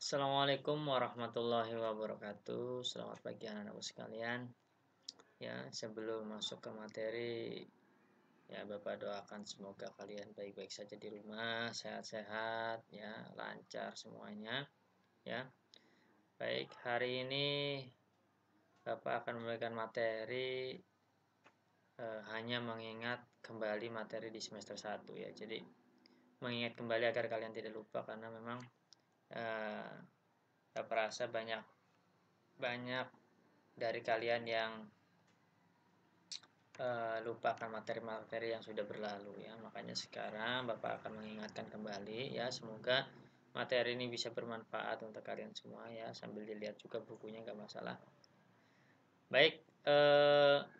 Assalamualaikum warahmatullahi wabarakatuh. Selamat pagi anak-anakku sekalian. Ya, sebelum masuk ke materi, ya Bapak doakan semoga kalian baik-baik saja di rumah, sehat-sehat, ya, lancar semuanya, ya. Baik, hari ini Bapak akan memberikan materi hanya mengingat kembali materi di semester 1 ya. Jadi, mengingat kembali agar kalian tidak lupa karena memang Bapak rasa banyak dari kalian yang lupakan materi-materi yang sudah berlalu ya. Makanya sekarang Bapak akan mengingatkan kembali ya, semoga materi ini bisa bermanfaat untuk kalian semua ya, sambil dilihat juga bukunya nggak masalah. Baik,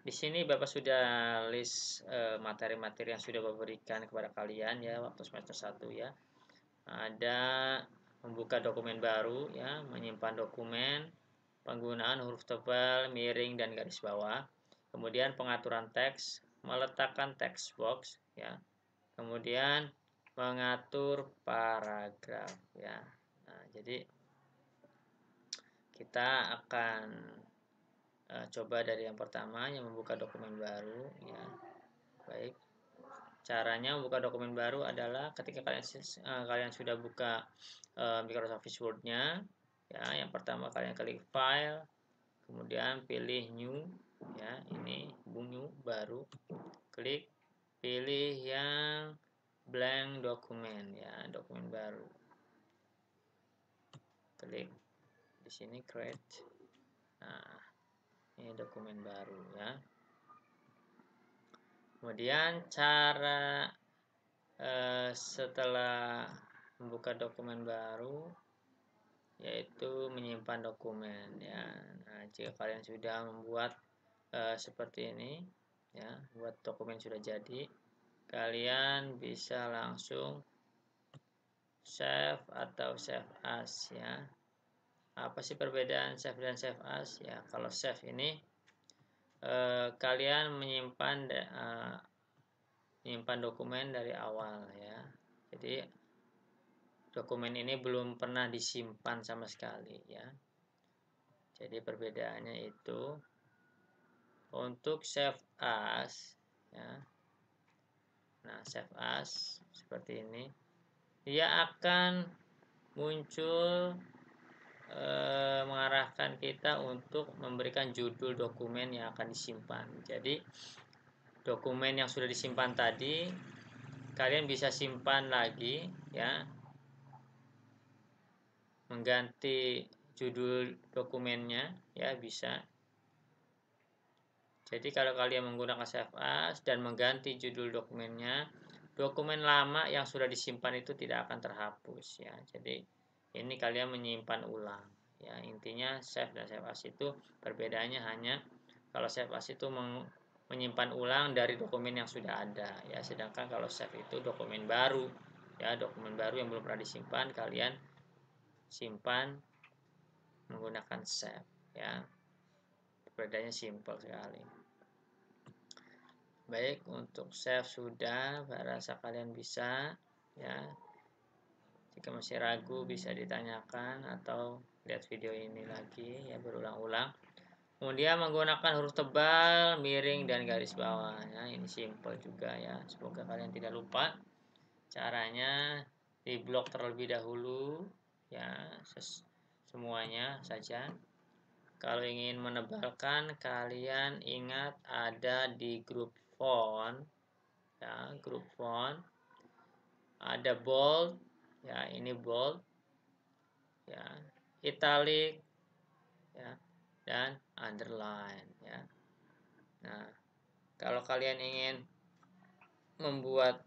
di sini Bapak sudah list materi-materi yang sudah Bapak berikan kepada kalian ya waktu semester 1 ya. Ada membuka dokumen baru ya, menyimpan dokumen, penggunaan huruf tebal, miring, dan garis bawah. Kemudian pengaturan teks, meletakkan text box ya. Kemudian mengatur paragraf ya. Nah, jadi kita akan coba dari yang pertama yang membuka dokumen baru ya. Baik. Caranya membuka dokumen baru adalah ketika kalian sudah buka Microsoft Word-nya ya, yang pertama kalian klik file, kemudian pilih new ya, ini new baru, klik pilih yang blank dokumen ya, dokumen baru, klik di sini create. Nah, ini dokumen baru ya. Kemudian cara setelah membuka dokumen baru yaitu menyimpan dokumen ya. Nah, jika kalian sudah membuat seperti ini ya, buat dokumen sudah jadi, kalian bisa langsung save atau save as ya. Apa sih perbedaan save dan save as ya? Kalau save ini kalian menyimpan dokumen dari awal ya. Jadi dokumen ini belum pernah disimpan sama sekali ya. Jadi perbedaannya itu untuk save as ya. Nah, save as seperti ini. Dia akan muncul mengarahkan kita untuk memberikan judul dokumen yang akan disimpan. Jadi dokumen yang sudah disimpan tadi kalian bisa simpan lagi ya, mengganti judul dokumennya ya, bisa. Jadi kalau kalian menggunakan save as dan mengganti judul dokumennya, dokumen lama yang sudah disimpan itu tidak akan terhapus ya. Jadi ini kalian menyimpan ulang ya. Intinya save dan save as itu perbedaannya hanya kalau save as itu menyimpan ulang dari dokumen yang sudah ada ya, sedangkan kalau save itu dokumen baru ya, dokumen baru yang belum pernah disimpan kalian simpan menggunakan save ya. Perbedaannya simple sekali. Baik, untuk save sudah, saya rasa kalian bisa ya. Jika masih ragu bisa ditanyakan atau lihat video ini lagi ya, berulang-ulang. Kemudian menggunakan huruf tebal, miring, dan garis bawah ya. Ini simple juga ya. Semoga kalian tidak lupa. Caranya di blok terlebih dahulu ya, semuanya saja. Kalau ingin menebalkan, kalian ingat ada di grup font ya, grup font ada bold ya, ini bold ya, italic ya, dan underline ya. Nah, kalau kalian ingin membuat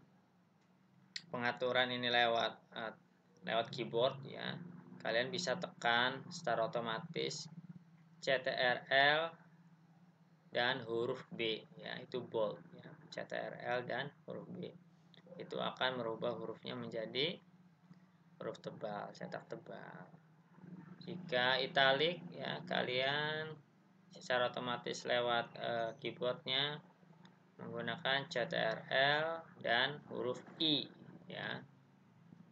pengaturan ini lewat keyboard ya, kalian bisa tekan secara otomatis CTRL dan huruf B ya, itu bold ya, CTRL dan huruf B itu akan merubah hurufnya menjadi huruf tebal, cetak tebal. Jika italic ya, kalian secara otomatis lewat keyboardnya menggunakan CTRL dan huruf I ya,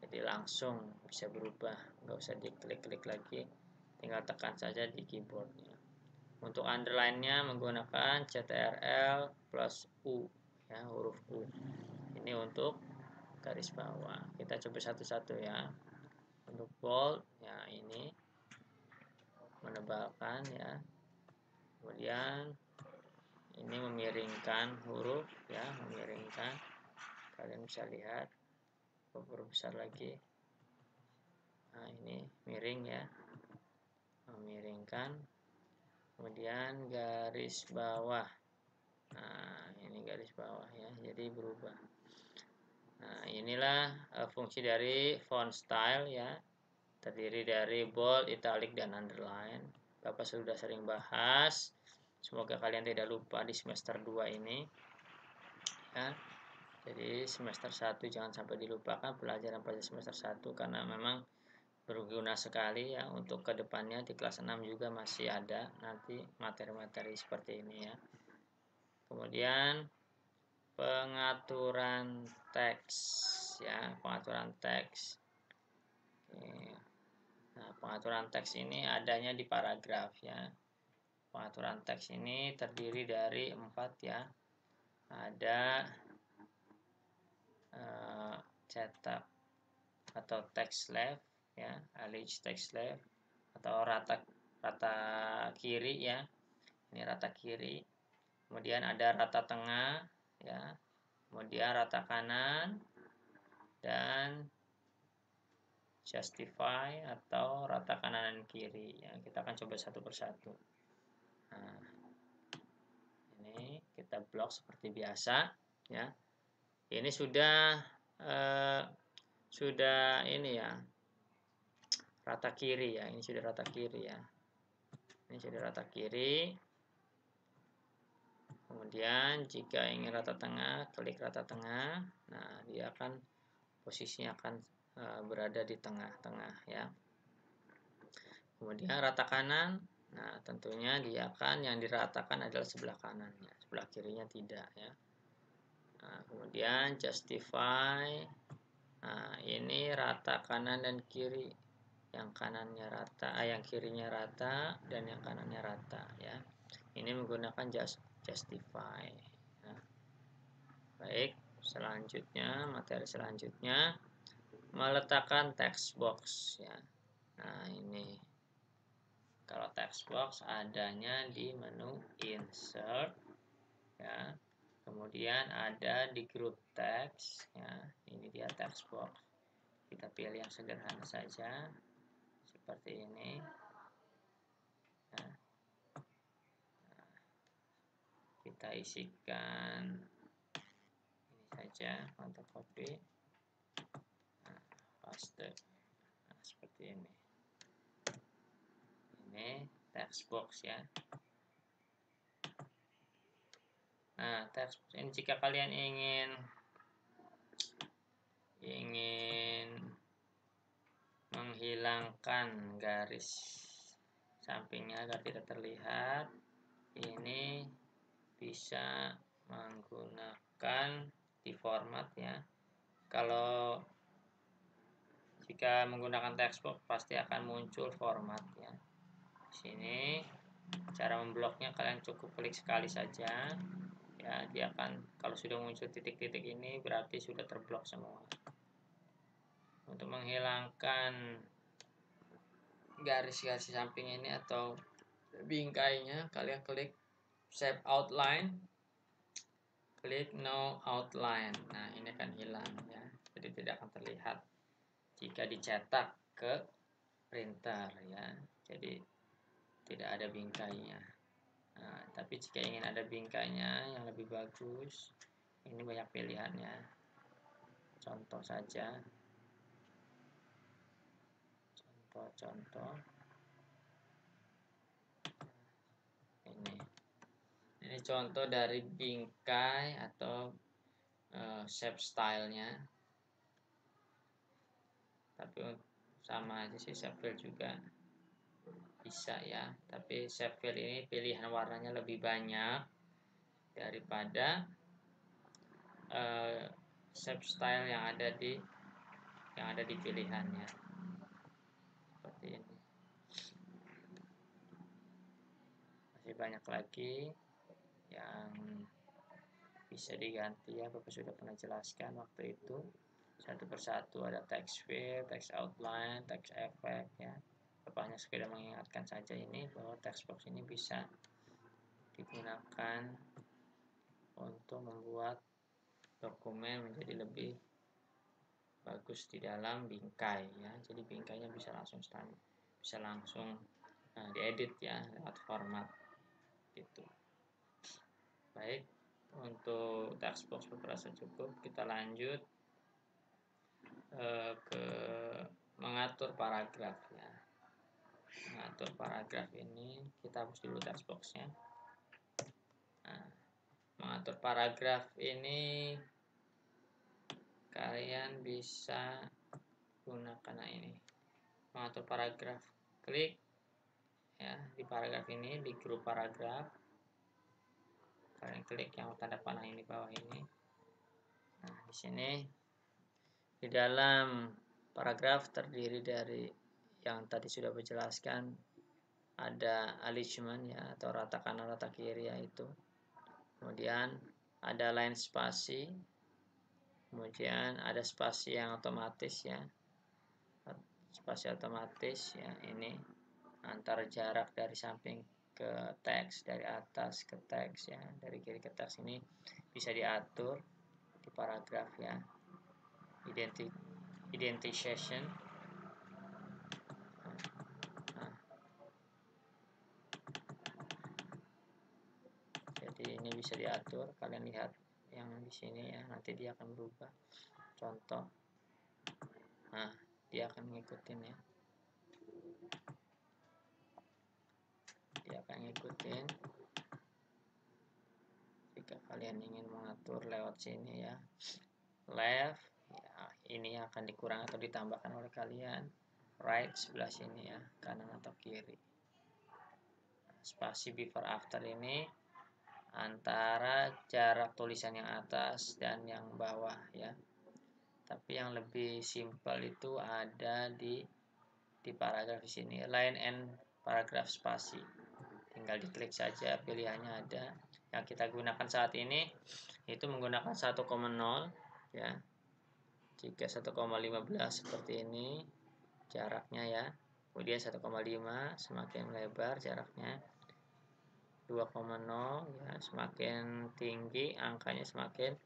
jadi langsung bisa berubah, nggak usah diklik-klik lagi, tinggal tekan saja di keyboardnya. Untuk underline-nya menggunakan CTRL plus U, ya, huruf U. Ini untuk garis bawah. Kita coba satu-satu ya. Untuk bold, ya ini menebalkan ya. Kemudian ini memiringkan huruf ya, memiringkan. Kalian bisa lihat, perbesar lagi. Nah, ini miring ya, memiringkan. Kemudian garis bawah. Nah, ini garis bawah ya, jadi berubah. Nah, inilah fungsi dari font style ya. Terdiri dari bold, italic, dan underline. Bapak sudah sering bahas. Semoga kalian tidak lupa di semester 2 ini. Ya. Jadi semester 1 jangan sampai dilupakan pelajaran pada semester 1 karena memang berguna sekali ya untuk kedepannya. Di kelas 6 juga masih ada nanti materi-materi seperti ini ya. Kemudian pengaturan teks ya, pengaturan teks. Nah, pengaturan teks ini adanya di paragraf ya. Pengaturan teks ini terdiri dari 4 ya. Ada cetak atau text left ya, align text left atau rata kiri ya. Ini rata kiri. Kemudian ada rata tengah ya. Kemudian rata kanan dan justify atau rata kanan dan kiri ya. Kita akan coba satu persatu. Nah, ini kita blok seperti biasa ya. Ini sudah ini ya, rata kiri ya. Ini sudah rata kiri ya. Ini sudah rata kiri. Kemudian jika ingin rata tengah, klik rata tengah. Nah, dia akan posisinya akan berada di tengah-tengah ya. Kemudian rata kanan. Nah, tentunya dia akan yang diratakan adalah sebelah kanannya, sebelah kirinya tidak ya. Nah, kemudian justify. Nah, ini rata kanan dan kiri. Yang kanannya rata, yang kirinya rata dan yang kanannya rata ya. Ini menggunakan justify. Ya. Baik, selanjutnya materi selanjutnya meletakkan text box ya. Nah, ini kalau text box adanya di menu insert ya. Kemudian ada di group text ya. Ini dia text box. Kita pilih yang sederhana saja seperti ini. Ya. Nah, kita isikan ini saja, mantap copy. Nah, paste. Nah, seperti ini. Ini text box ya. Nah, text box ini jika kalian ingin menghilangkan garis sampingnya agar tidak terlihat, ini bisa menggunakan di format ya. Kalau jika menggunakan text box pasti akan muncul format ya. Di sini cara membloknya kalian cukup klik sekali saja ya, dia akan, kalau sudah muncul titik-titik ini berarti sudah terblok semua. Untuk menghilangkan garis-garis samping ini atau bingkainya, kalian klik save outline, klik no outline. Nah, ini akan hilang ya, jadi tidak akan terlihat jika dicetak ke printer ya, jadi tidak ada bingkainya. Nah, tapi jika ingin ada bingkainya yang lebih bagus, ini banyak pilihannya. Contoh saja, contoh ini contoh dari bingkai atau shape stylenya, tapi sama aja sih, shape fill juga bisa ya, tapi shape fill ini pilihan warnanya lebih banyak daripada shape style yang ada di pilihannya. banyak lagi yang bisa diganti ya, Bapak sudah pernah jelaskan waktu itu satu persatu. Ada text fill, text outline, text effect ya. Bapak hanya sekedar mengingatkan saja ini bahwa text box ini bisa digunakan untuk membuat dokumen menjadi lebih bagus di dalam bingkai ya. Jadi bingkainya bisa langsung diedit ya lewat format gitu. Baik, untuk text box beberapa cukup. Kita lanjut ke mengatur paragraf ya. Mengatur paragraf ini kita hapus dulu text boxnya. Nah, mengatur paragraf ini kalian bisa gunakan ini. Mengatur paragraf, klik ya di paragraf ini, di grup paragraf. Kalian klik yang tanda panah ini bawah ini. Nah, di sini di dalam paragraf terdiri dari yang tadi sudah dijelaskan, ada alignment ya atau rata kanan rata kiri yaitu. Kemudian ada line spasi. Kemudian ada spasi yang otomatis ya. Spasi otomatis ya, ini antar jarak dari samping ke teks, dari atas ke teks ya, dari kiri ke teks, ini bisa diatur di paragraf ya. Indentation. Nah, jadi ini bisa diatur, kalian lihat yang di sini ya, nanti dia akan berubah. Contoh, nah dia akan ngikutin ya, dia akan ngikutin. Jika kalian ingin mengatur lewat sini ya, left ya, ini akan dikurang atau ditambahkan oleh kalian. Right sebelah sini ya, kanan atau kiri. Spasi before after ini antara jarak tulisan yang atas dan yang bawah ya. Tapi yang lebih simpel itu ada di paragraf di sini, line and paragraph spasi. Tinggal diklik saja, pilihannya ada. Yang kita gunakan saat ini itu menggunakan 1,0 ya. Jika 1,15 seperti ini jaraknya ya. Kemudian 1,5 semakin lebar jaraknya. 2,0 ya, semakin tinggi angkanya semakin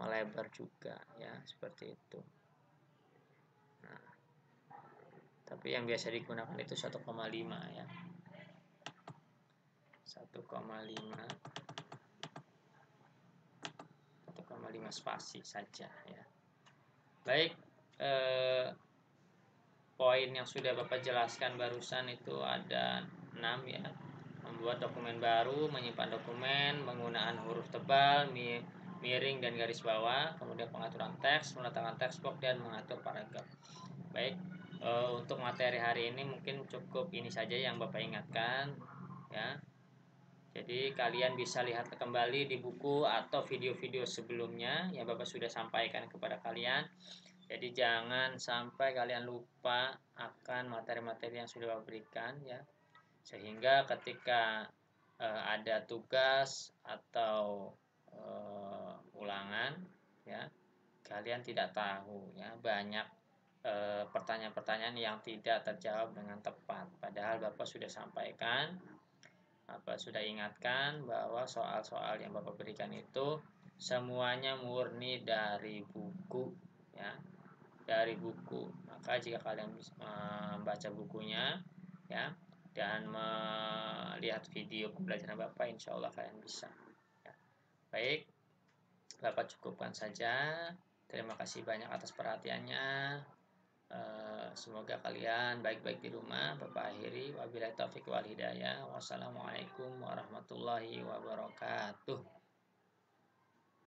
melebar juga ya, seperti itu. Nah, tapi yang biasa digunakan itu 1,5 ya. 1,5 spasi saja ya. Baik, poin yang sudah Bapak jelaskan barusan itu ada 6 ya. Membuat dokumen baru, menyimpan dokumen, penggunaan huruf tebal, miring dan garis bawah, kemudian pengaturan teks, meletakkan teks box, dan mengatur paragraf. Baik, untuk materi hari ini mungkin cukup ini saja yang Bapak ingatkan ya. Jadi kalian bisa lihat kembali di buku atau video-video sebelumnya yang Bapak sudah sampaikan kepada kalian. Jadi jangan sampai kalian lupa akan materi-materi yang sudah Bapak berikan ya. Sehingga ketika ada tugas atau ulangan ya, kalian tidak tahu ya, banyak pertanyaan-pertanyaan yang tidak terjawab dengan tepat. Padahal Bapak sudah sampaikan, Bapak sudah ingatkan bahwa soal-soal yang Bapak berikan itu semuanya murni dari buku ya, dari buku. Maka jika kalian bisa membaca bukunya ya dan melihat video pembelajaran Bapak, insya Allah kalian bisa ya. Baik, Bapak cukupkan saja. Terima kasih banyak atas perhatiannya. Semoga kalian baik-baik di rumah. Bapak akhiri, wabillahi taufiq wal hidayah. Wassalamualaikum warahmatullahi wabarakatuh.